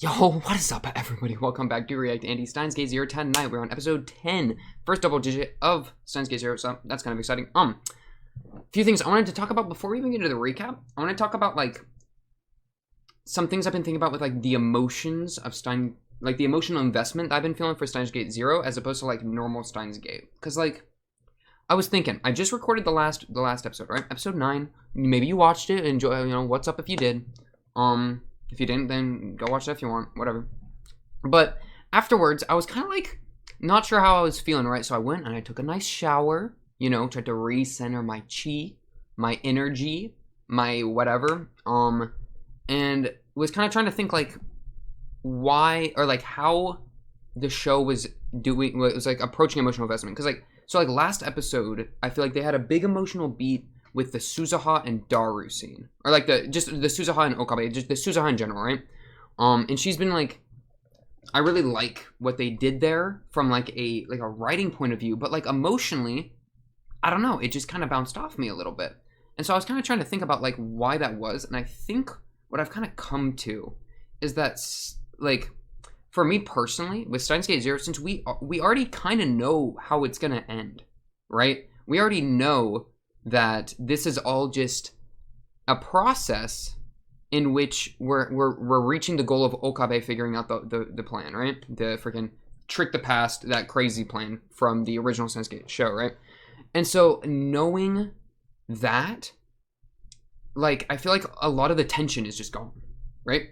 Yo, what is up, everybody? Welcome back to React Andy Steins Gate 010 night. We're on episode 10, first double digit of Steins Gate 0, so that's kind of exciting. A few things I wanted to talk about before we even get into the recap. I want to talk about, like, some things I've been thinking about with, like, the emotions of Stein, like, the emotional investment that I've been feeling for Steins Gate 0 as opposed to, like, normal Steins Gate. Because, like, I was thinking, I just recorded the last episode, right? Episode 9. Maybe you watched it, enjoy, what's up if you did. If you didn't, then go watch that if you want, whatever. But afterwards, I was kind of like, not sure how I was feeling, right? So I went and I took a nice shower, tried to recenter my chi, my energy, my whatever. And was kind of trying to think, like, why, or like how the show was like approaching emotional investment. Because, like, so like last episode, I feel like they had a big emotional beat with the Suzuha and Daru scene. Or like the Suzuha and Okabe, just the Suzuha in general, right? And she's been like, I really like what they did there from like a writing point of view, but like emotionally, I don't know, it just kind of bounced off me a little bit. And so I was kind of trying to think about like why that was, and I think what I've kind of come to is that, like, for me personally, with Steins Gate 0, since we already kind of know how it's gonna end, right? We already know that this is all just a process in which we're reaching the goal of Okabe figuring out the plan, right? The freaking trick the past, that crazy plan from the original Steins Gate show, right? And so knowing that, like, I feel like a lot of the tension is just gone, right?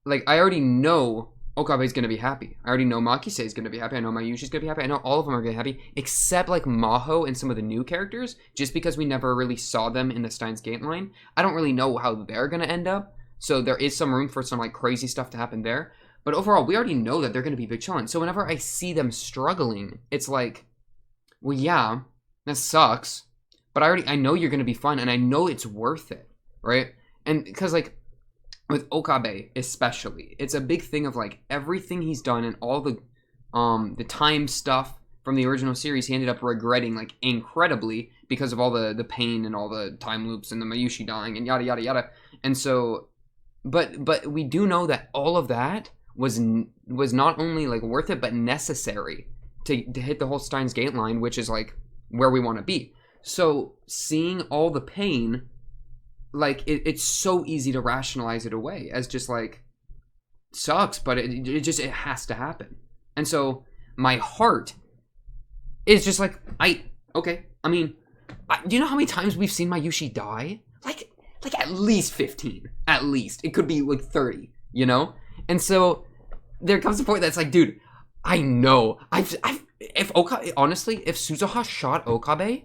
Like, I already know Okabe's gonna be happy. I already know Makise is gonna be happy. I know Mayushi's gonna be happy. I know all of them are gonna be happy, except like Maho and some of the new characters, just because we never really saw them in the Steins Gate line. I don't really know how they're gonna end up, so there is some room for some like crazy stuff to happen there. But overall, we already know that they're gonna be big challenge. So whenever I see them struggling, it's like, well, yeah, that sucks, but I know you're gonna be fun, and I know it's worth it, right? And because like, with Okabe especially, it's a big thing of like everything he's done and all the time stuff from the original series he ended up regretting like incredibly because of all the pain and all the time loops and the Mayushi dying and yada yada yada. And so but we do know that all of that was not only like worth it but necessary to hit the whole Steins Gate line, which is like where we want to be. So seeing all the pain, like, it's so easy to rationalize it away as just, like, sucks, but it has to happen. And so my heart is just like, okay. I mean, do you know how many times we've seen Mayushi die? Like at least 15. At least. It could be, like, 30, And so there comes a point that's like, dude, I know. If Suzuha shot Okabe,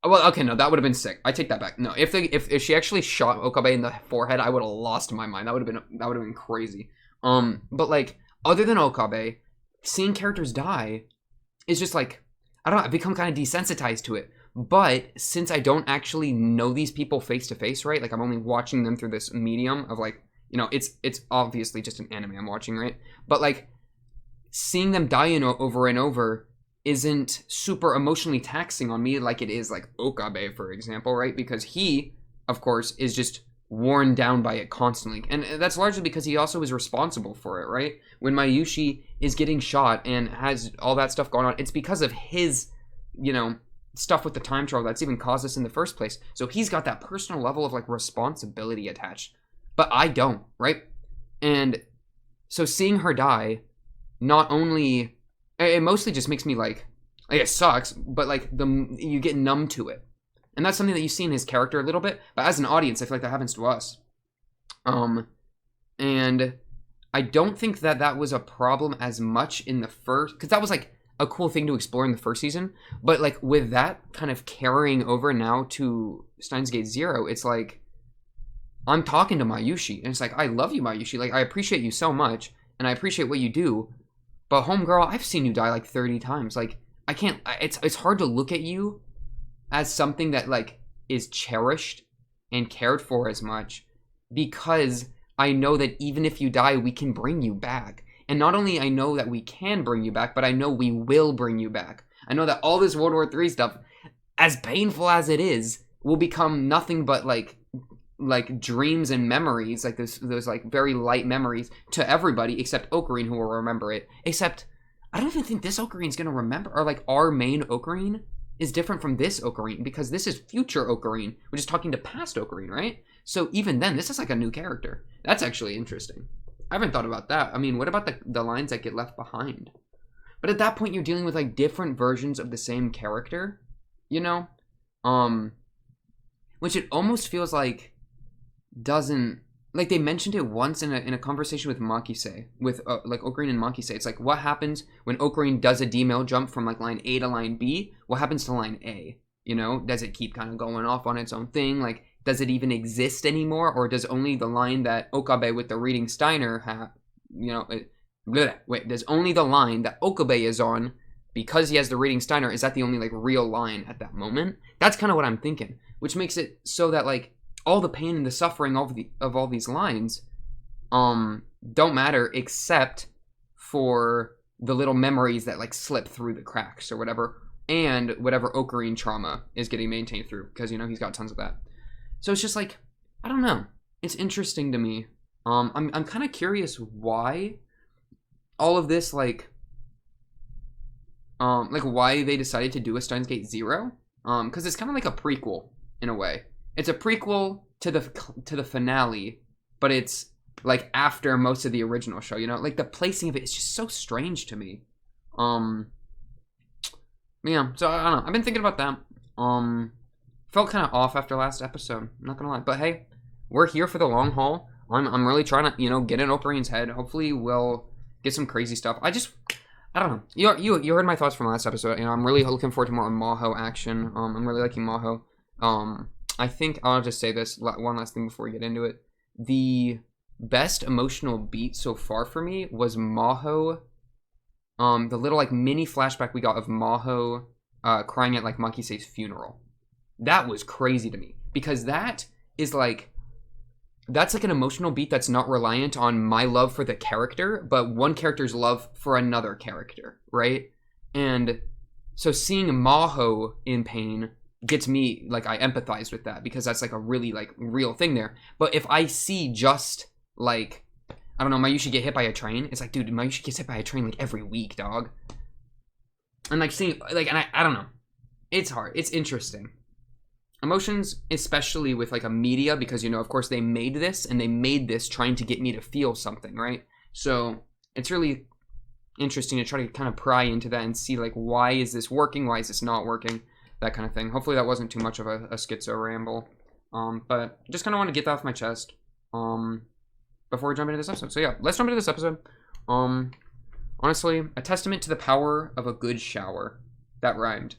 well, okay, no, that would have been sick. I take that back. No, if she actually shot Okabe in the forehead, I would have lost my mind. That would have been crazy. But like, other than Okabe, seeing characters die is just like, I don't know, I've become kind of desensitized to it. But since I don't actually know these people face to face, right? Like, I'm only watching them through this medium of like, it's obviously just an anime I'm watching, right? But like, seeing them die over and over isn't super emotionally taxing on me like it is like Okabe, for example, right? Because he, of course, is just worn down by it constantly. And that's largely because he also is responsible for it, right? When Mayushi is getting shot and has all that stuff going on, it's because of his, stuff with the time travel that's even caused this in the first place. So he's got that personal level of like responsibility attached. But I don't, right? And so seeing her die, not only, it mostly just makes me like it sucks, but like you get numb to it. And that's something that you see in his character a little bit, but as an audience, I feel like that happens to us. And I don't think that was a problem as much in the first, because that was like a cool thing to explore in the first season. But like with that kind of carrying over now to Steins Gate 0, it's like, I'm talking to Mayushi, and it's like, I love you, Mayushi. Like, I appreciate you so much, and I appreciate what you do. But homegirl, I've seen you die like 30 times. Like, I can't, it's hard to look at you as something that like is cherished and cared for as much, because I know that even if you die, we can bring you back. And not only I know that we can bring you back, but I know we will bring you back. I know that all this World War III stuff, as painful as it is, will become nothing but like like dreams and memories, like those like very light memories to everybody except Ocarine, who will remember it. Except I don't even think this Ocarine's gonna remember, or like our main Ocarine is different from this Ocarine because this is future Ocarine, which is talking to past Ocarine, right? So even then, this is like a new character. That's actually interesting. I haven't thought about that. I mean, what about the lines that get left behind? But at that point, you're dealing with like different versions of the same character, you know? Which it almost feels like doesn't, like they mentioned it once in a conversation with Makise, with like Ocarine and Makise. It's like, what happens when Ocarine does a D-mail jump from like line A to line B? What happens to line A? You know, does it keep kind of going off on its own thing? Like, does it even exist anymore? Or does only the line that Okabe with the reading Steiner have, you know, does only the line that Okabe is on, because he has the reading Steiner, is that the only like real line at that moment? That's kind of what I'm thinking, which makes it so that like all the pain and the suffering of all these lines don't matter except for the little memories that like slip through the cracks or whatever, and whatever Ocarine trauma is getting maintained through, because, you know, he's got tons of that. So it's just like, I don't know, it's interesting to me. I'm kind of curious why all of this, like why they decided to do a Steins Gate 0, because it's kind of like a prequel in a way. It's a prequel to the finale, but it's like after most of the original show, you know? Like the placing of it is just so strange to me. Yeah, so I don't know. I've been thinking about that. Felt kind of off after last episode, I'm not gonna lie. But hey, we're here for the long haul. I'm really trying to, you know, get in Ocarine's head. Hopefully we'll get some crazy stuff. I don't know. You heard my thoughts from last episode. You know, I'm really looking forward to more Maho action. I'm really liking Maho. I think I'll just say this one last thing before we get into it. The best emotional beat so far for me was Maho. The little like mini flashback we got of Maho crying at like Makise's funeral. That was crazy to me, because that's like an emotional beat that's not reliant on my love for the character, but one character's love for another character, right? And so seeing Maho in pain gets me, like, I empathize with that, because that's like a really like real thing there. But if I see just like, I don't know, Mayushi get hit by a train, it's like, dude, Mayushi gets hit by a train like every week, dog. And like seeing like, and I don't know, it's hard, it's interesting. Emotions, especially with like a media, because, you know, of course they made this, and they made this trying to get me to feel something, right? So it's really interesting to try to kind of pry into that and see like, why is this working, why is this not working, that kind of thing. Hopefully that wasn't too much of a schizo ramble, but just kind of want to get that off my chest before we jump into this episode. So yeah, let's jump into this episode. Honestly, a testament to the power of a good shower. That rhymed.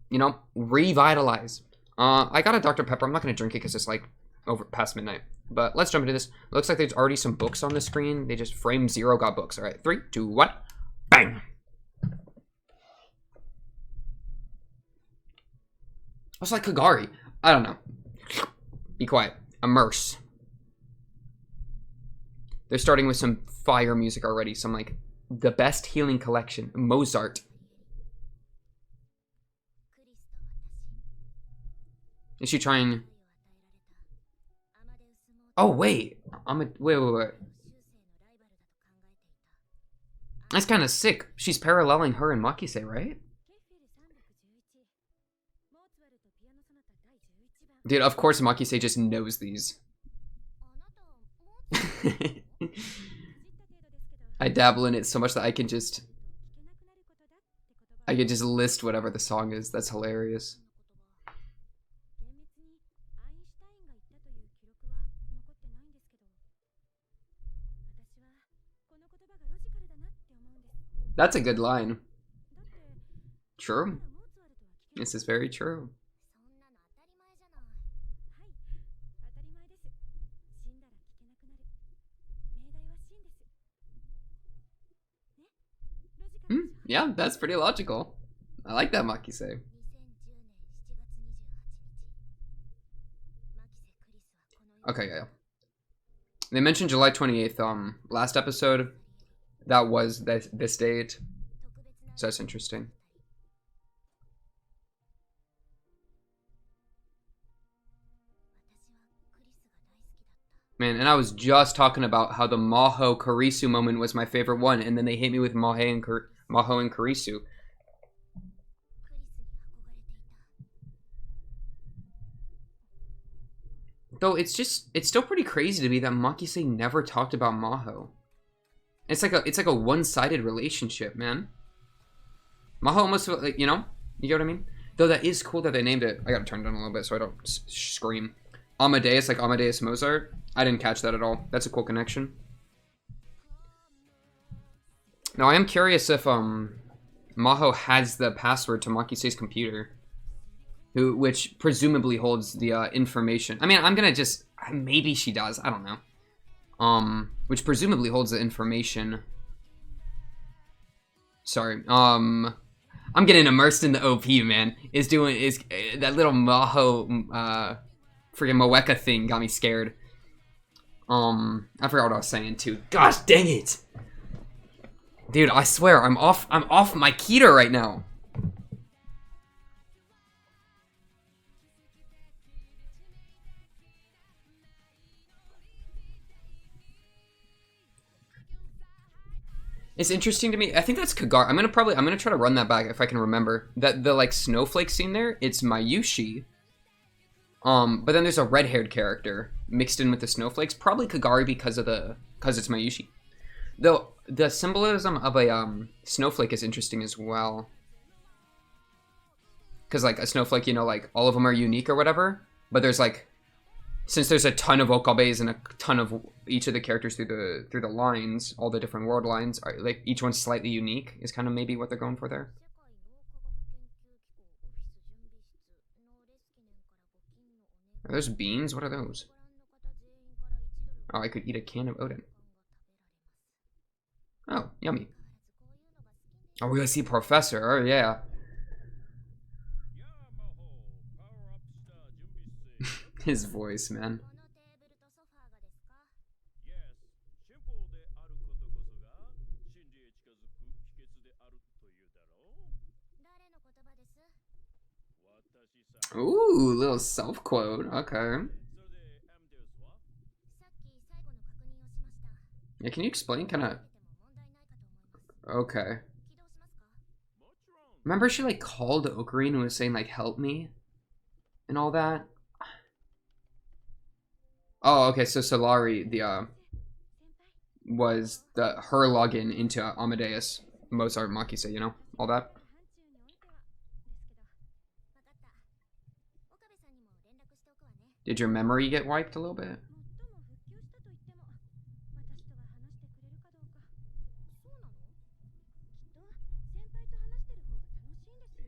You know, revitalize. I got a Dr. Pepper. I'm not going to drink it because it's like over past midnight. But let's jump into this. Looks like there's already some books on the screen. They just frame 0 got books. All right, 3, 2, 1. Bang! It's like Kagari. I don't know. Be quiet. Immerse. They're starting with some fire music already. Some like the best healing collection. Mozart. Is she trying? Oh wait, wait. That's kind of sick. She's paralleling her and Makise, right? Dude, of course Makise just knows these. I dabble in it so much that I could just list whatever the song is. That's hilarious. That's a good line. True. This is very true. Yeah, that's pretty logical. I like that, Makise. Okay, yeah. They mentioned July 28th, last episode. That was this date. So that's interesting. Man, and I was just talking about how the Maho Karisu moment was my favorite one, and then they hit me with Maho and Karisu. Though it's still pretty crazy to me that Makise never talked about Maho. It's like a one-sided relationship, man. Maho almost, like, you know what I mean? Though that is cool that they named it. I gotta turn it down a little bit so I don't scream. Amadeus, like Amadeus Mozart. I didn't catch that at all. That's a cool connection. Now I am curious if Maho has the password to Makise's computer, which presumably holds the information. I mean, I'm gonna just, maybe she does. I don't know. Which presumably holds the information. Sorry. I'm getting immersed in the OP, man. Is that little Maho freaking Moeka thing got me scared. I forgot what I was saying too. Gosh dang it. Dude, I swear I'm off my keter right now. It's interesting to me. I think that's Kagari. I'm gonna try to run that back if I can remember. That the like snowflake scene there, it's Mayushi. But then there's a red-haired character mixed in with the snowflakes. Probably Kagari because it's Mayushi. Though the symbolism of a snowflake is interesting as well. Cause like a snowflake, you know, like all of them are unique or whatever. But there's like, since there's a ton of okabes and a ton of each of the characters through the lines, all the different world lines, are like each one's slightly unique is kind of maybe what they're going for there. Are those beans? What are those? Oh, I could eat a can of Odin. Oh, yummy. Oh, we gotta see Professor. Oh, yeah. His voice, man. Ooh, little self-quote. Okay. Yeah, can you explain kind of... Okay. Remember she, like, called Ocarina and was saying, like, help me? And all that? Oh, okay, so Solari, was her login into Amadeus, Mozart, Makise, you know? All that? Did your memory get wiped a little bit?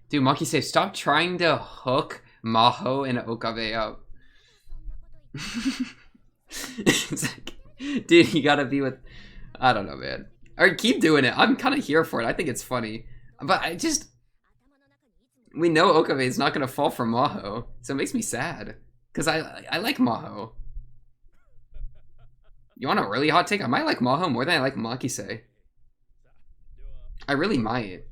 Dude, Makise, stop trying to hook Maho and Okabe up. It's like, dude, you gotta be with... I don't know, man. Alright, keep doing it. I'm kind of here for it. I think it's funny. But I just... We know Okabe is not gonna fall for Maho. So it makes me sad. Because I like Maho. You want a really hot take? I might like Maho more than I like Makise. I really might.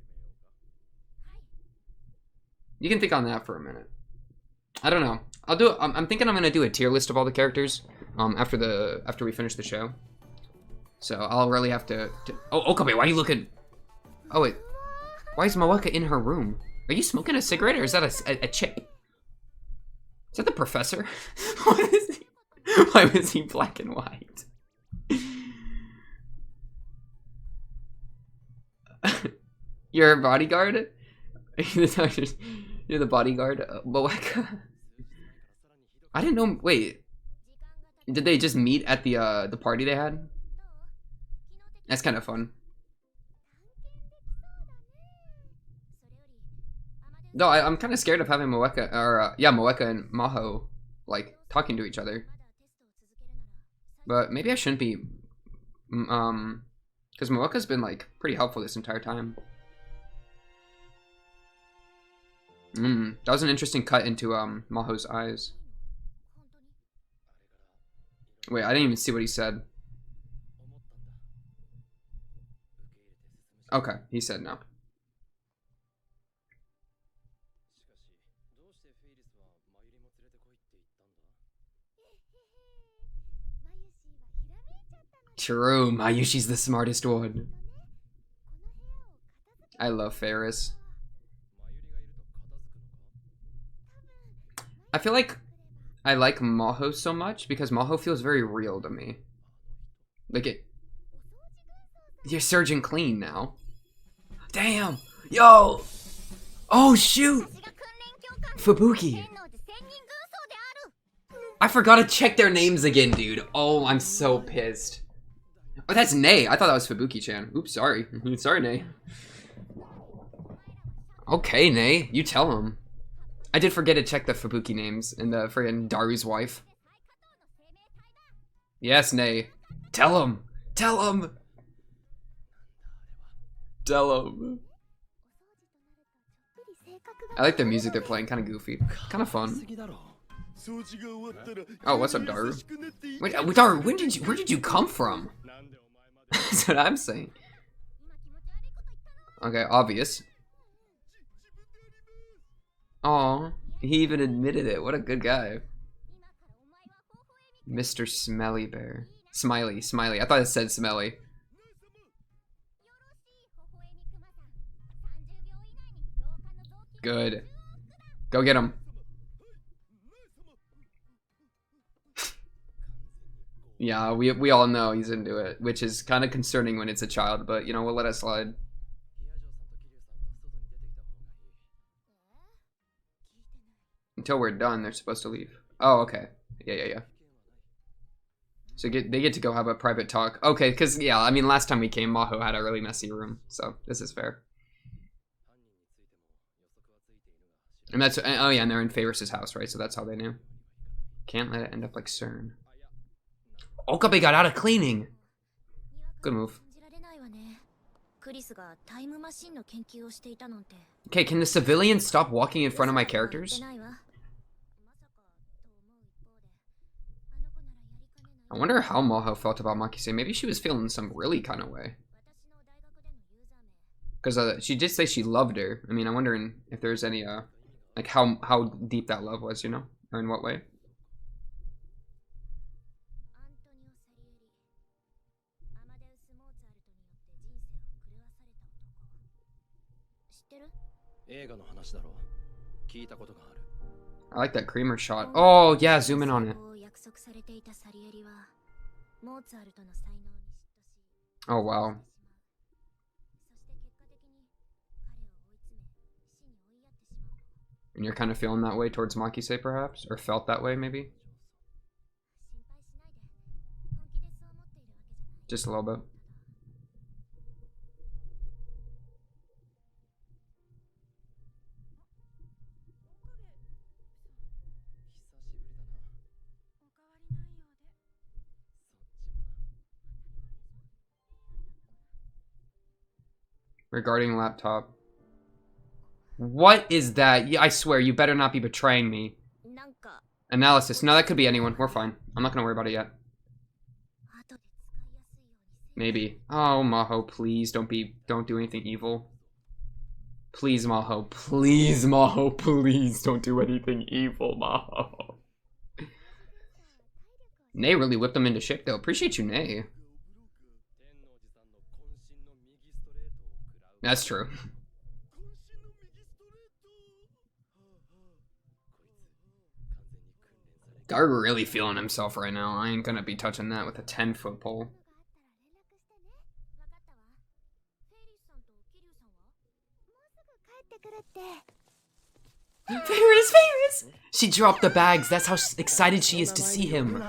You can think on that for a minute. I don't know. I'm thinking I'm gonna do a tier list of all the characters after we finish the show. So I'll really have to oh, Okabe, why are you looking? Oh wait, why is Moeka in her room? Are you smoking a cigarette or is that a chip? Is that the professor? Why was he black and white? You're a bodyguard? You're the bodyguard? Moeka? I didn't know. Wait, did they just meet at the party they had? That's kind of fun. No, I'm kind of scared of having Moeka, or yeah, Moeka and Maho like talking to each other. But maybe I shouldn't be, because Moeka's been like pretty helpful this entire time. That was an interesting cut into Maho's eyes. Wait, I didn't even see what he said. Okay, he said no. True, Mayushi's the smartest one. I love FEYRIS. I feel like I like Maho so much because Maho feels very real to me. Like it. You're Surgeon Clean now. Damn! Yo! Oh shoot! Fubuki! I forgot to check their names again, dude. Oh, I'm so pissed. Oh, that's Nei. I thought that was Fubuki-chan. Oops, sorry. Sorry, Nei. Okay, Nei. You tell him. I did forget to check the Fubuki names and the friggin' Daru's wife. Yes, Nei. Tell him. Tell him. Tell him. I like the music they're playing. Kind of goofy. Kind of fun. Oh, what's up, Daru? Wait, Daru, where did you come from? That's what I'm saying. Okay, obvious. Aw, he even admitted it. What a good guy. Mr. Smelly Bear. Smiley. I thought it said Smelly. Good. Go get him. Yeah, we all know he's into it, which is kind of concerning when it's a child, but you know, we'll let it slide. Until we're done, they're supposed to leave. Oh, okay. Yeah. So they get to go have a private talk. Okay, because, yeah, I mean, last time we came, Maho had a really messy room, so this is fair. And that's, oh yeah, and they're in FEYRIS' house, right? So that's how they knew. Can't let it end up like CERN. Okabe got out of cleaning! Good move. Okay, can the civilians stop walking in front of my characters? I wonder how Maho felt about Makise. Maybe she was feeling some really kind of way. Because she did say she loved her. I mean, I'm wondering if there's any, like how deep that love was, you know? Or in what way? I like that creamer shot. Oh, yeah, zoom in on it. Oh, wow. And you're kind of feeling that way towards Makise, perhaps? Or felt that way, maybe? Just a little bit. Regarding laptop. What is that? I swear, you better not be betraying me. Analysis. No, that could be anyone. We're fine. I'm not gonna worry about it yet. Maybe. Oh, Maho, please don't do anything evil. Please, Maho. Please, Maho. Please don't do anything evil, Maho. Nei really whipped them into shape, though. Appreciate you, Nei. That's true. Daru really feeling himself right now. I ain't gonna be touching that with a 10-foot pole. FEYRIS! She dropped the bags. That's how excited she is to see him.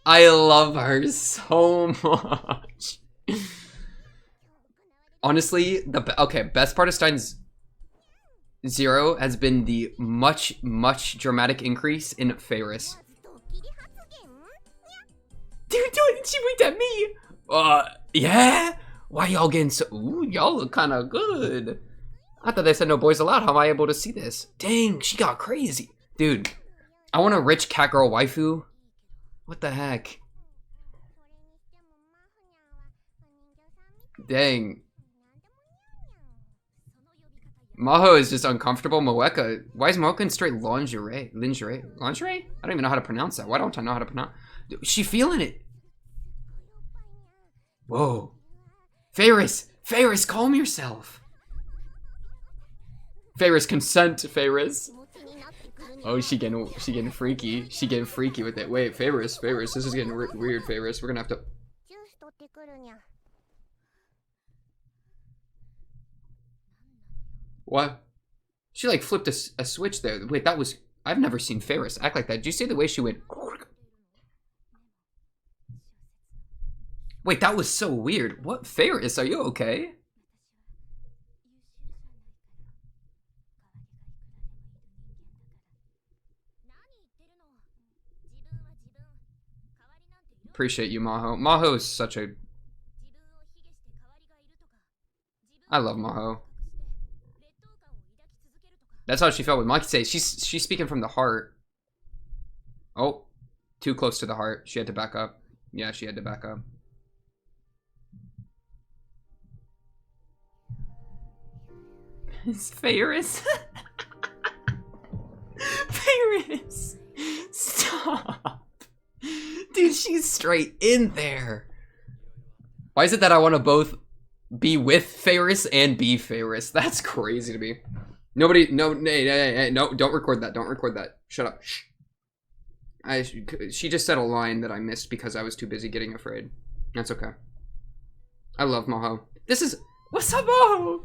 I love her so much. Honestly, best part of Steins 0 has been the much dramatic increase in FEYRIS. Dude, she winked at me. Yeah? Why y'all getting so... Ooh, y'all look kind of good. I thought they said no boys allowed. How am I able to see this? Dang, she got crazy. Dude, I want a rich cat girl waifu. What the heck? Dang. Maho is just uncomfortable. Moeka, why is Moeka in straight lingerie? Lingerie? Lingerie? I don't even know how to pronounce that. Why don't I know how to pronounce? She feeling it. Whoa. FEYRIS, calm yourself. FEYRIS consent, FEYRIS. Oh, she getting freaky. She getting freaky with it. Wait, FEYRIS, this is getting weird, FEYRIS. We're gonna have to. What? She like flipped a switch there. Wait, that was. I've never seen FEYRIS act like that. Did you see the way she went? Wait, that was so weird. What? FEYRIS, are you okay? Appreciate you, Maho. Maho is such a... I love Maho. That's how she felt with Makise. She's speaking from the heart. Oh, too close to the heart. She had to back up. Yeah, she had to back up. It's FEYRIS. FEYRIS. Stop. Dude, she's straight in there. Why is it that I want to both be with FEYRIS and be FEYRIS? That's crazy to me. Nobody, no, hey, no, don't record that. Don't record that. Shut up. Shh. She just said a line that I missed because I was too busy getting afraid. That's okay. I love Maho. This is, what's up, Maho?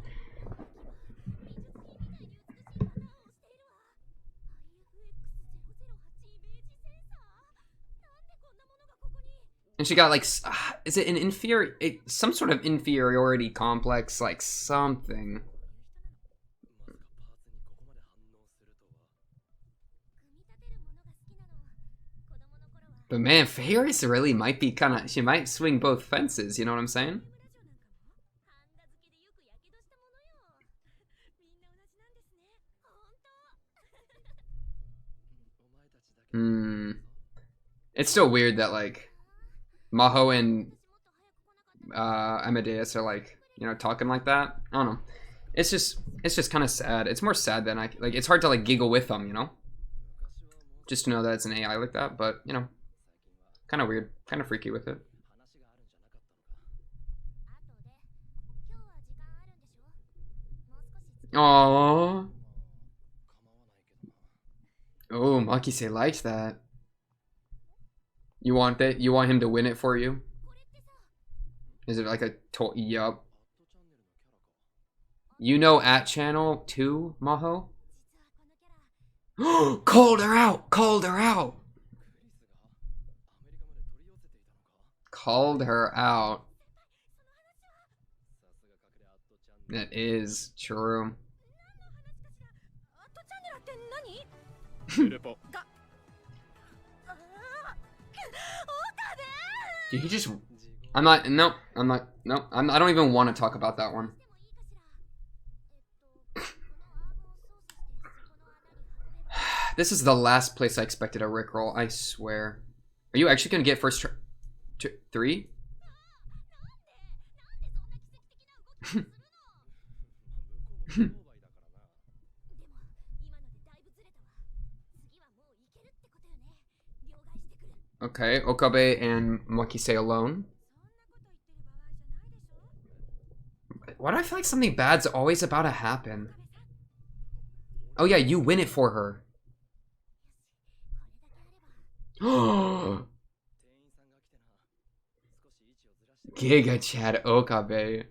And she got like, is it an some sort of inferiority complex, like something. But man, FEYRIS really might be she might swing both fences, you know what I'm saying? It's still weird that like Maho and Amadeus are like, you know, talking like that. I don't know. It's just kind of sad. It's more sad than it's hard to like giggle with them, you know? Just to know that it's an AI like that, but you know, kind of weird, kind of freaky with it. Aww. Oh, Makise likes that. You want that? You want him to win it for you? Is it like a yup? You know at channel 2, Maho? Called her out! Called her out! Called her out. That is true. Did he just... I don't even want to talk about that one. This is the last place I expected a Rickroll, I swear. Are you actually gonna get first 3? Okay, Okabe and Makise alone. Why do I feel like something bad's always about to happen? Oh yeah, you win it for her. Giga Chad Okabe.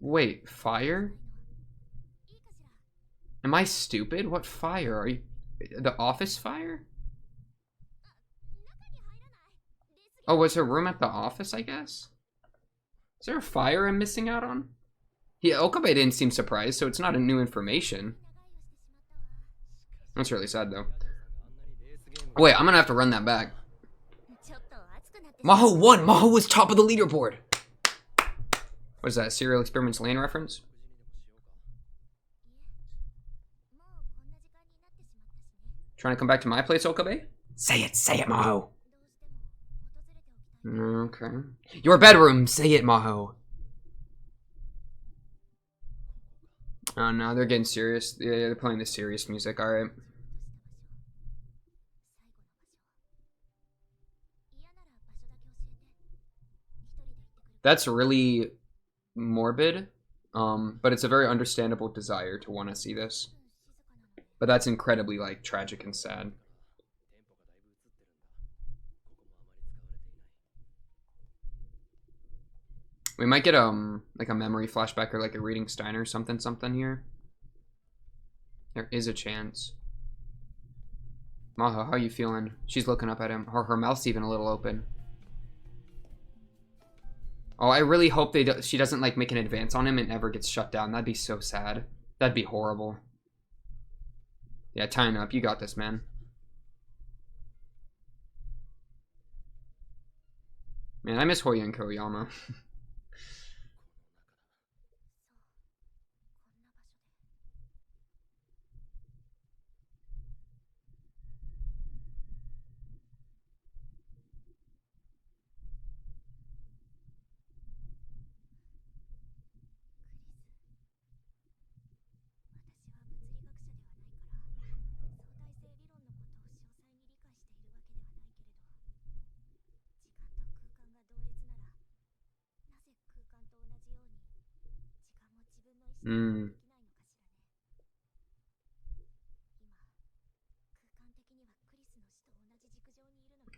Wait, fire? Am I stupid? What fire? Are you... The office fire? Oh, was her room at the office, I guess? Is there a fire I'm missing out on? Yeah, Okabe didn't seem surprised, so it's not a new information. That's really sad, though. Wait, I'm gonna have to run that back. Maho won! Maho was top of the leaderboard! What is that, Serial Experiments Lane reference? Trying to come back to my place, Okabe? Say it, Maho! Okay. Your bedroom, say it, Maho! Oh no, they're getting serious. Yeah, they're playing the serious music, alright. That's really morbid, but it's a very understandable desire to want to see this. But that's incredibly, like, tragic and sad. We might get, like a memory flashback or like a reading Stein or something here. There is a chance. Maho, how you feeling? She's looking up at him. Her mouth's even a little open. Oh, I really hope she doesn't, like, make an advance on him and never gets shut down. That'd be so sad. That'd be horrible. Yeah, tying up. You got this, man. Man, I miss Hoya and Koyama.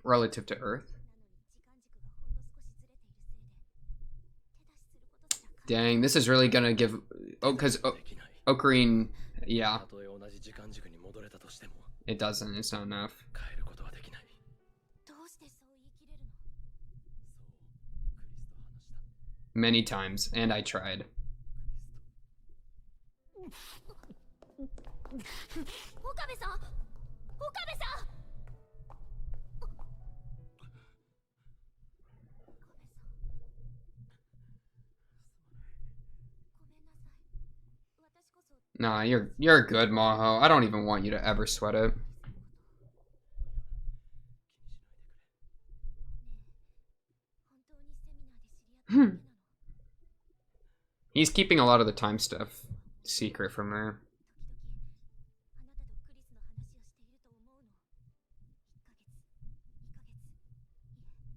Relative to Earth? Dang, this is really gonna give... Oh, because Ocarine... Yeah. It doesn't, it's not enough. Many times, and I tried. Nah, you're good, Maho. I don't even want you to ever sweat it. He's keeping a lot of the time stuff secret from her.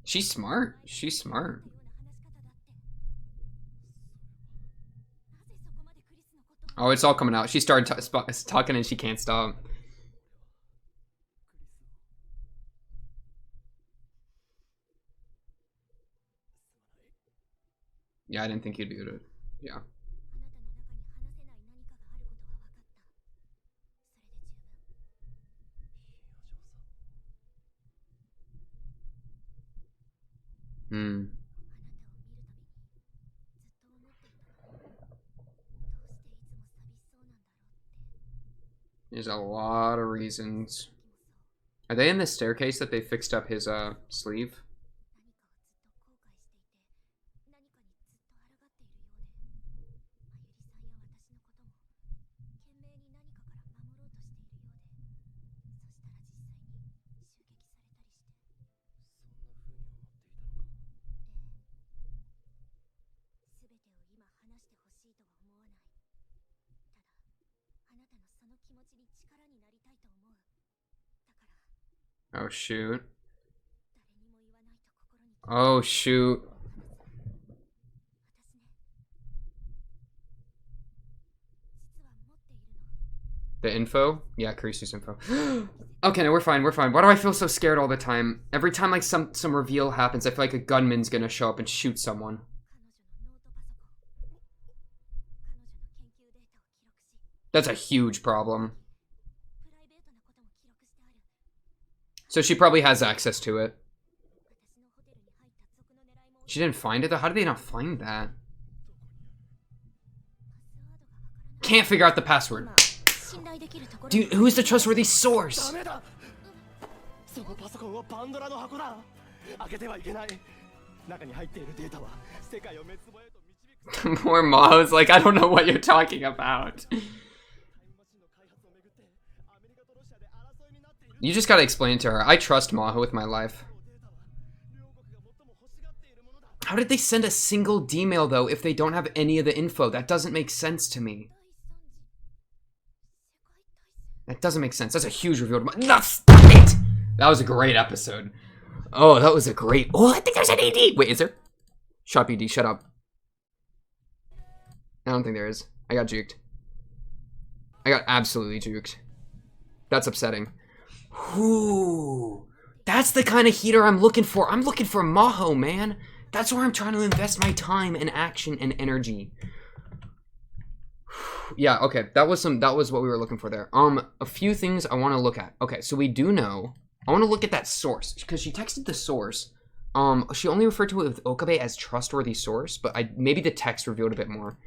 She's smart. She's smart. Oh, it's all coming out. She started talking and she can't stop. Yeah, I didn't think you'd be good at it. Yeah. There's a lot of reasons. Are they in the staircase that they fixed up his sleeve? Oh shoot. Oh shoot. The info? Yeah, Kurisu's info. Okay, no, we're fine, we're fine. Why do I feel so scared all the time? Every time like some reveal happens, I feel like a gunman's gonna show up and shoot someone. That's a huge problem. So she probably has access to it. She didn't find it though? How did they not find that? Can't figure out the password. Dude, who's the trustworthy source? Poor Maho's like, I don't know what you're talking about. You just gotta explain to her. I trust Maho with my life. How did they send a single D-mail, though, if they don't have any of the info? That doesn't make sense to me. That doesn't make sense. That's a huge reveal. No, stop it! That was a great episode. Oh, that was a great... Oh, I think there's an AD! Wait, is there? Shut up, ED. Shut up. I don't think there is. I got juked. I got absolutely juked. That's upsetting. Ooh. That's the kind of heater I'm looking for. I'm looking for Maho, man. That's where I'm trying to invest my time and action and energy. Yeah, okay. That was what we were looking for there. A few things I want to look at. Okay, so we do know. I want to look at that source because she texted the source. She only referred to it with Okabe as trustworthy source, but maybe the text revealed a bit more.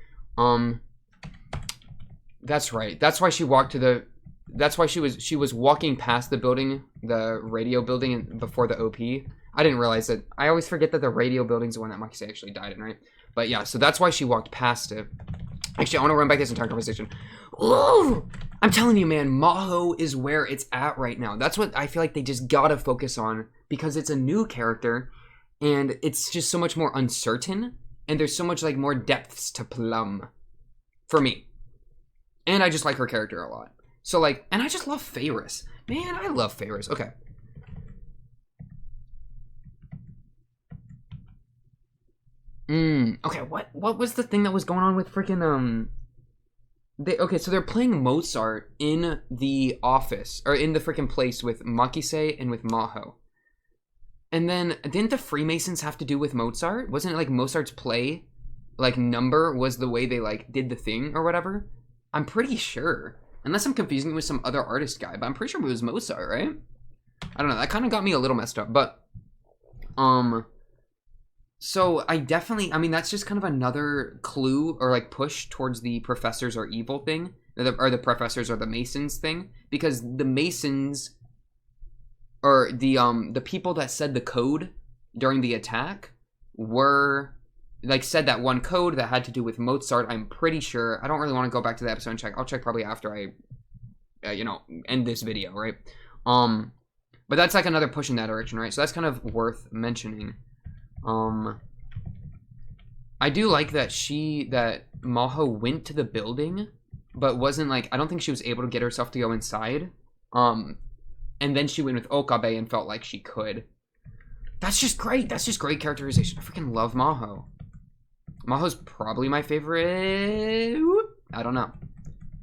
That's right. That's why she walked to the. That's why she was walking past the building, the radio building before the OP. I didn't realize that. I always forget that the radio building's the one that Makise actually died in, right? But yeah, so that's why she walked past it. Actually, I want to run back this entire conversation. Ooh! I'm telling you, man, Maho is where it's at right now. That's what I feel like they just gotta focus on because it's a new character and it's just so much more uncertain and there's so much like more depths to plumb for me. And I just like her character a lot. So like, and I just love FEYRIS. Man, I love FEYRIS. Okay. Okay, what was the thing that was going on with freaking, okay, so they're playing Mozart in the office, or in the freaking place with Makise and with Maho. And then, didn't the Freemasons have to do with Mozart? Wasn't it like Mozart's play, like, number was the way they, like, did the thing or whatever? I'm pretty sure. Unless I'm confusing it with some other artist guy, but I'm pretty sure it was Mozart, right? I don't know, that kind of got me a little messed up, but, so I mean, that's just kind of another clue or like push towards the professors are evil thing, or the professors are the Masons thing, because the Masons, or the people that said the code during the attack were, like, said that one code that had to do with Mozart. I'm pretty sure. I don't really want to go back to the episode and check. I'll check probably after I, you know, end this video, right? But that's like another push in that direction, right? So that's kind of worth mentioning. I do like that Maho went to the building, but wasn't like, I don't think she was able to get herself to go inside. And then she went with Okabe and felt like she could. That's just great. That's just great characterization. I freaking love Maho. Maho's probably my favorite. I don't know.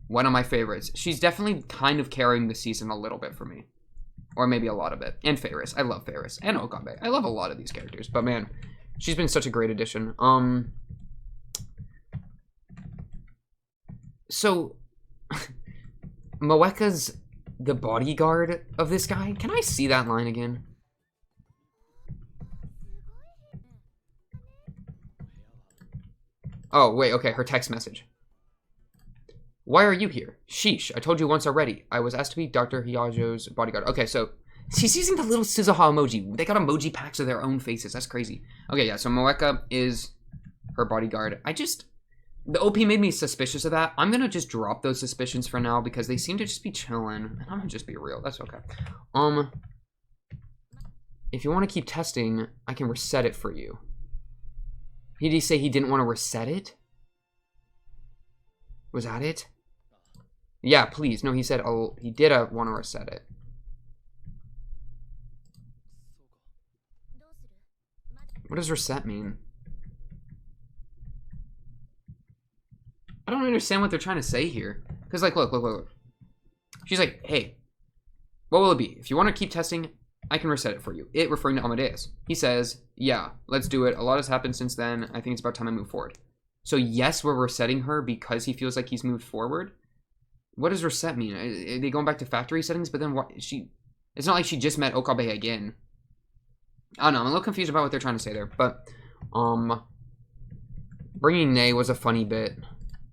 One of my favorites. She's definitely kind of carrying the season a little bit for me. Or maybe a lot of it. And FEYRIS. I love FEYRIS. And Okabe. I love a lot of these characters. But man, she's been such a great addition. So, Moeka's the bodyguard of this guy? Can I see that line again? Oh, wait, okay, her text message. Why are you here? Sheesh, I told you once already. I was asked to be Dr. Hiyajo's bodyguard. Okay, so she's using the little Suzuha emoji. They got emoji packs of their own faces. That's crazy. Okay, yeah, so Moeka is her bodyguard. The OP made me suspicious of that. I'm gonna just drop those suspicions for now because they seem to just be chilling. And I'm gonna just be real. That's okay. If you want to keep testing, I can reset it for you. Did he say he didn't want to reset it? Was that it? Yeah, please. No, he said he did want to reset it. What does reset mean? I don't understand what they're trying to say here. Because, like, look. She's like, hey, what will it be? If you want to keep testing, I can reset it for you. It referring to Amadeus. He says, yeah, let's do it. A lot has happened since then. I think it's about time I move forward. So yes, we're resetting her because he feels like he's moved forward. What does reset mean? Are they going back to factory settings? But then what? It's not like she just met Okabe again. I don't know. I'm a little confused about what they're trying to say there. But bringing Nei was a funny bit.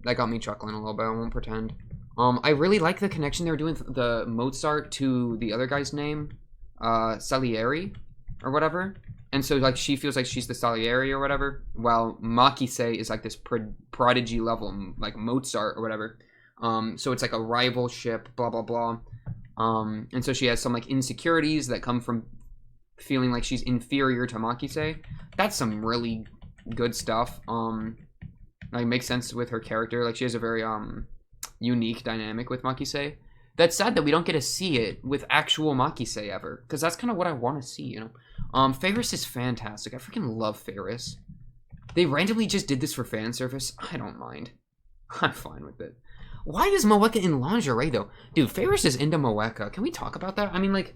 That got me chuckling a little bit. I won't pretend. I really like the connection they were doing with the Mozart to the other guy's name, Salieri, or whatever. And so, like, she feels like she's the Salieri or whatever, while Makise is, like, this prodigy level, like, Mozart or whatever. So it's, like, a rivalship, blah, blah, blah. And so she has some, like, insecurities that come from feeling like she's inferior to Makise. That's some really good stuff. Like, makes sense with her character. Like, she has a very, unique dynamic with Makise. That's sad that we don't get to see it with actual Makise ever, because that's kind of what I want to see, you know? FEYRIS is fantastic. I freaking love FEYRIS. They randomly just did this for fan service. I don't mind. I'm fine with it. Why is Moeka in lingerie, though? Dude, FEYRIS is into Moeka. Can we talk about that? I mean, like,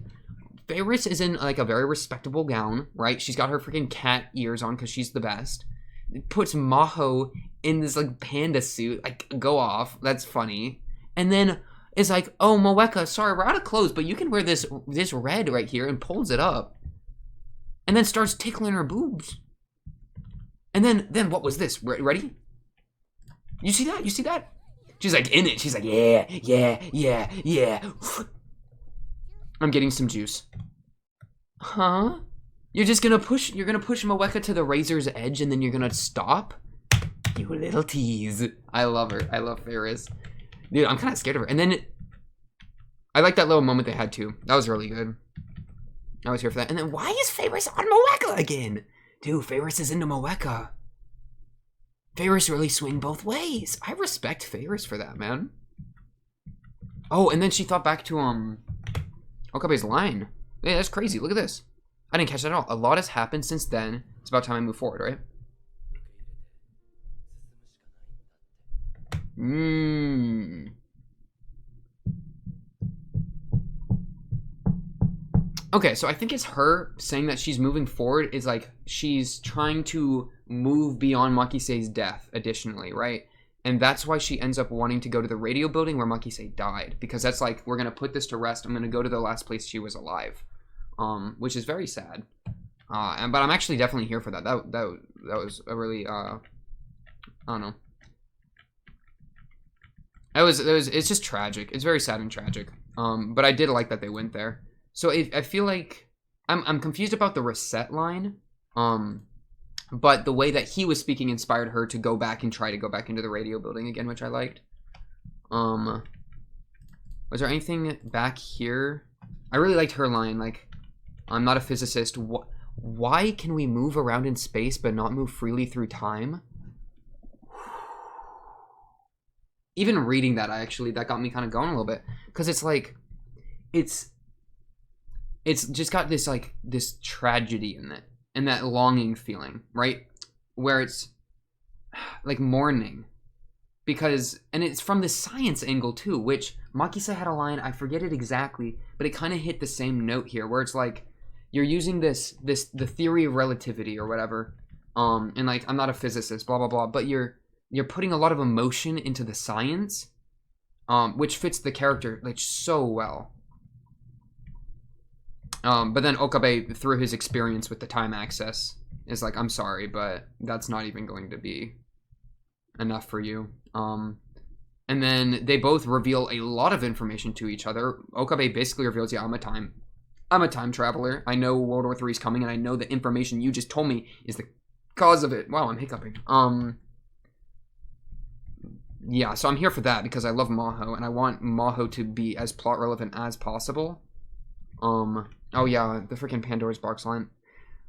FEYRIS is in, like, a very respectable gown, right? She's got her freaking cat ears on because she's the best. It puts Maho in this, like, panda suit. Like, go off. That's funny. And then is like, oh, Moeka, sorry, we're out of clothes, but you can wear this red right here, and pulls it up. And then starts tickling her boobs. And then what was this? Ready? You see that? You see that? She's like in it. She's like, yeah, yeah, yeah, yeah. I'm getting some juice. Huh? You're gonna push Moeka to the razor's edge and then you're gonna stop? You little tease. I love her. I love FEYRIS. Dude, I'm kind of scared of her. And then I like that little moment they had too. That was really good. I was here for that. And then why is FEYRIS on Moeka again? Dude, FEYRIS is into Moeka. FEYRIS really swing both ways. I respect FEYRIS for that, man. Oh, and then she thought back to Okabe's line. Yeah, that's crazy. Look at this. I didn't catch that at all. A lot has happened since then. It's about time I move forward, right? Okay, so I think it's her saying that she's moving forward is like she's trying to move beyond Makise's death additionally, right? And that's why she ends up wanting to go to the radio building where Makise died, because that's like, we're going to put this to rest. I'm going to go to the last place she was alive, which is very sad. But I'm actually definitely here for that. That was a really, I don't know. It's just tragic. It's very sad and tragic. But I did like that they went there. So I feel like I'm confused about the reset line. But the way that he was speaking inspired her to go back and try to go back into the radio building again, which I liked. Was there anything back here? I really liked her line, like, I'm not a physicist. Why can we move around in space but not move freely through time? Even reading that, that got me kind of going a little bit. Because it's like, it's just got this, like, this tragedy in it. And that longing feeling, right? Where it's like mourning. Because, and it's from the science angle too, which Makise had a line, I forget it exactly, but it kind of hit the same note here, where it's like, you're using the theory of relativity or whatever, and like, I'm not a physicist, blah, blah, blah, but you're putting a lot of emotion into the science, which fits the character, like, so well. But then Okabe, through his experience with the time access, is like, I'm sorry, but that's not even going to be enough for you. And then they both reveal a lot of information to each other. Okabe basically reveals, yeah, I'm a time traveler. I know World War III is coming, and I know the information you just told me is the cause of it. Wow, I'm hiccuping. Yeah, so I'm here for that because I love Maho, and I want Maho to be as plot relevant as possible. Oh yeah, the freaking Pandora's box line.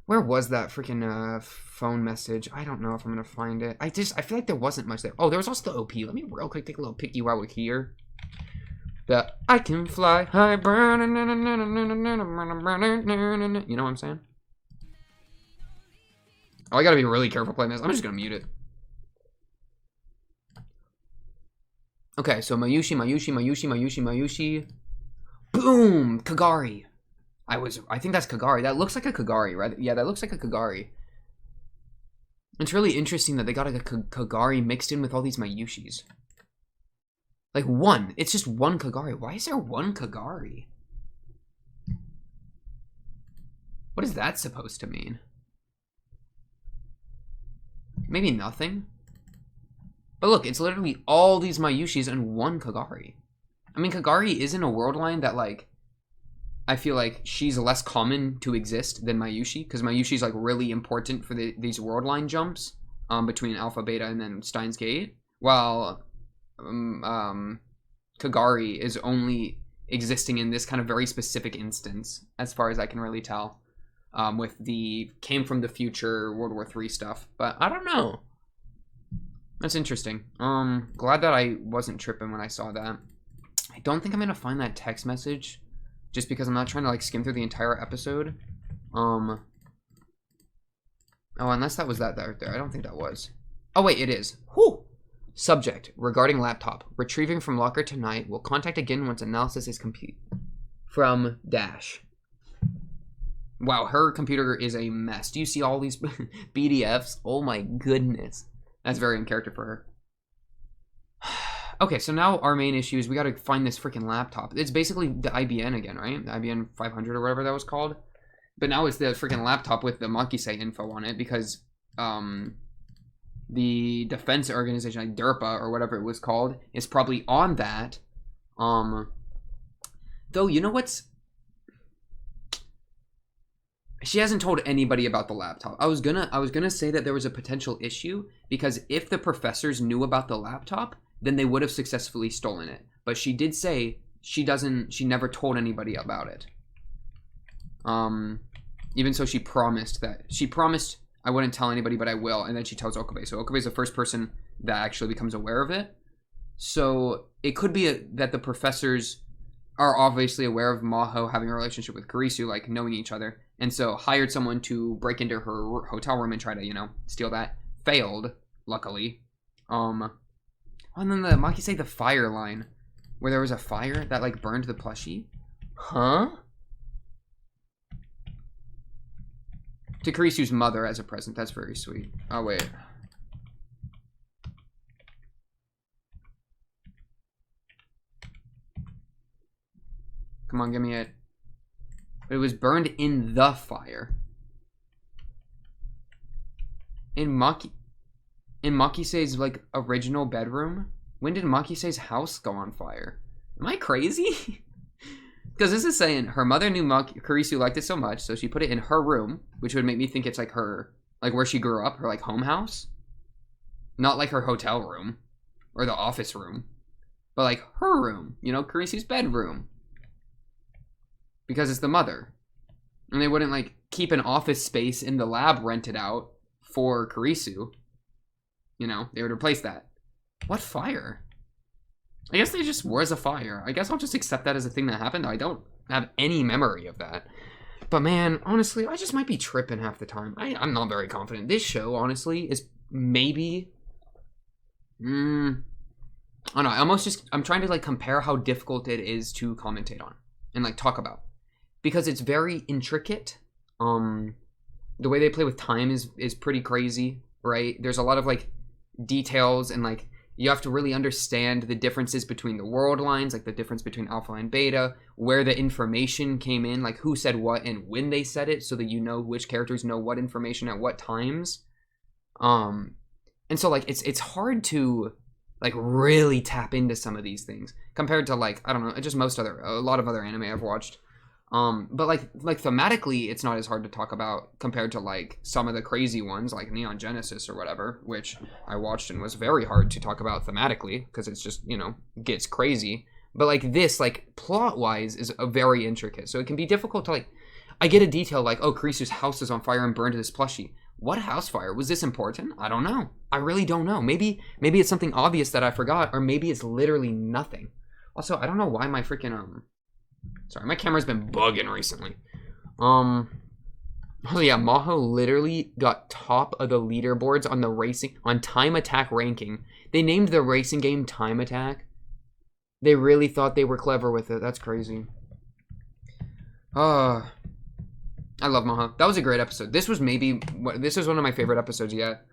Where was that freaking phone message? I don't know if I'm gonna find it. I feel like there wasn't much there. Oh, there was also the OP. Let me real quick take a little picky while we're here. The I can fly high. You know what I'm saying? Oh, I gotta be really careful playing this. I'm just gonna mute it. Okay, so Mayushi. Boom! Kagari. I think that's Kagari. That looks like a Kagari, right? Yeah, that looks like a Kagari. It's really interesting that they got like a Kagari mixed in with all these Mayushis. Like one. It's just one Kagari. Why is there one Kagari? What is that supposed to mean? Maybe nothing? But look, it's literally all these Mayushis and one Kagari. I mean, Kagari is in a world line that, like, I feel like she's less common to exist than Mayushi, because Mayushi's, like, really important for these world line jumps between Alpha, Beta, and then Steins Gate, while Kagari is only existing in this kind of very specific instance, as far as I can really tell, with the came from the future World War III stuff. But I don't know. That's interesting. Glad that I wasn't tripping when I saw that. I don't think I'm gonna find that text message, just because I'm not trying to like skim through the entire episode. Oh, unless that was that right there. I don't think that was. Oh wait, it is. Whew. Subject, regarding laptop. Retrieving from locker tonight. Will contact again once analysis is complete. From Dash. Wow, her computer is a mess. Do you see all these BDFs? Oh my goodness. That's very in character for her. Okay, so now our main issue is we gotta find this freaking laptop. It's basically the IBN again, right? The IBN 500 or whatever that was called. But now it's the freaking laptop with the Makise info on it because the defense organization, like DERPA or whatever it was called, is probably on that. Though, you know what's... She hasn't told anybody about the laptop. I was gonna say that there was a potential issue because if the professors knew about the laptop, then they would have successfully stolen it. But she did say she never told anybody about it. Even so, she promised I wouldn't tell anybody, but I will, and then she tells Okabe. So Okabe is the first person that actually becomes aware of it. So it could be that the professors are obviously aware of Maho having a relationship with Kurisu, like knowing each other, and so hired someone to break into her hotel room and try to, you know, steal that. Failed, luckily. And then the Makise the fire line, where there was a fire that like burned the plushie. Huh? To Kurisu's mother as a present. That's very sweet. Oh wait. Come on, give me it. It was burned in the fire. In Makise's like original bedroom? When did Makise's house go on fire? Am I crazy? Because this is saying her mother knew Kurisu liked it so much, so she put it in her room, which would make me think it's like her, like where she grew up, her like home house. Not like her hotel room or the office room, but like her room, you know, Kurisu's bedroom. Because it's the mother. And they wouldn't like keep an office space in the lab rented out for Kurisu. You know, they would replace that. What fire? I guess there just was a fire. I guess I'll just accept that as a thing that happened. I don't have any memory of that. But man, honestly, I just might be tripping half the time. I'm not very confident. This show, honestly, is maybe... I don't know. I'm trying to like compare how difficult it is to commentate on and like talk about. Because it's very intricate. The way they play with time is pretty crazy, right? There's a lot of like details and like you have to really understand the differences between the world lines, like the difference between alpha and beta, where the information came in, like who said what and when they said it, so that you know which characters know what information at what times. And so like it's hard to like really tap into some of these things compared to like, I don't know, just a lot of other anime I've watched. But like thematically, it's not as hard to talk about compared to like some of the crazy ones like Neon Genesis or whatever, which I watched and was very hard to talk about thematically because it's just, you know, gets crazy. But like this, like plot wise, is a very intricate, so it can be difficult to like. I get a detail like, oh, Kurisu's house is on fire and burned this plushie. What house fire? Was this important? I don't know. I really don't know. Maybe it's something obvious that I forgot, or maybe it's literally nothing. Also, I don't know why my freaking sorry, my camera's been bugging recently. Oh yeah, Maho literally got top of the leaderboards on time attack ranking. They named the racing game Time Attack. They really thought they were clever with it. That's crazy. I love Maho. That was a great episode. This was one of my favorite episodes yet.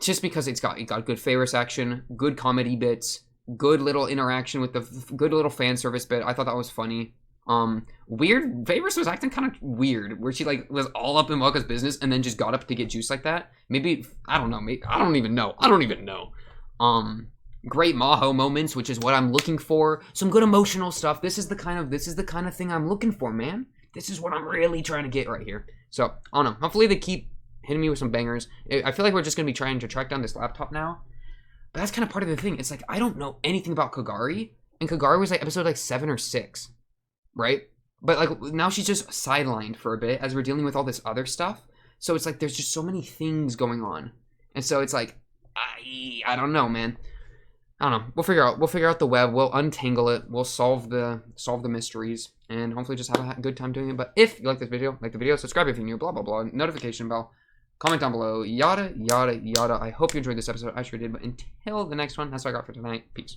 Just because it got good FEYRIS action, good comedy bits, good little interaction with the good little fan service bit. I thought that was funny. Weird. FEYRIS was acting kind of weird, where she like was all up in Waka's business and then just got up to get juice like that. Maybe I don't know. Maybe I don't even know. Great Maho moments, which is what I'm looking for. Some good emotional stuff. This is the kind of thing I'm looking for, man. This is what I'm really trying to get right here. So I don't know. Hopefully they keep hitting me with some bangers. I feel like we're just gonna be trying to track down this laptop now. But that's kind of part of the thing. It's like I don't know anything about Kagari, and Kagari was like episode like 7 or 6, right? But like now she's just sidelined for a bit as we're dealing with all this other stuff. So it's like there's just so many things going on, and so it's like I don't know, man. I don't know. We'll figure out the web. We'll untangle it. We'll solve the mysteries, and hopefully just have a good time doing it. But if you like this video, subscribe if you're new, blah blah blah, notification bell, comment down below, yada yada yada. I hope you enjoyed this episode. I sure did. But until the next one, that's what I got for tonight. Peace.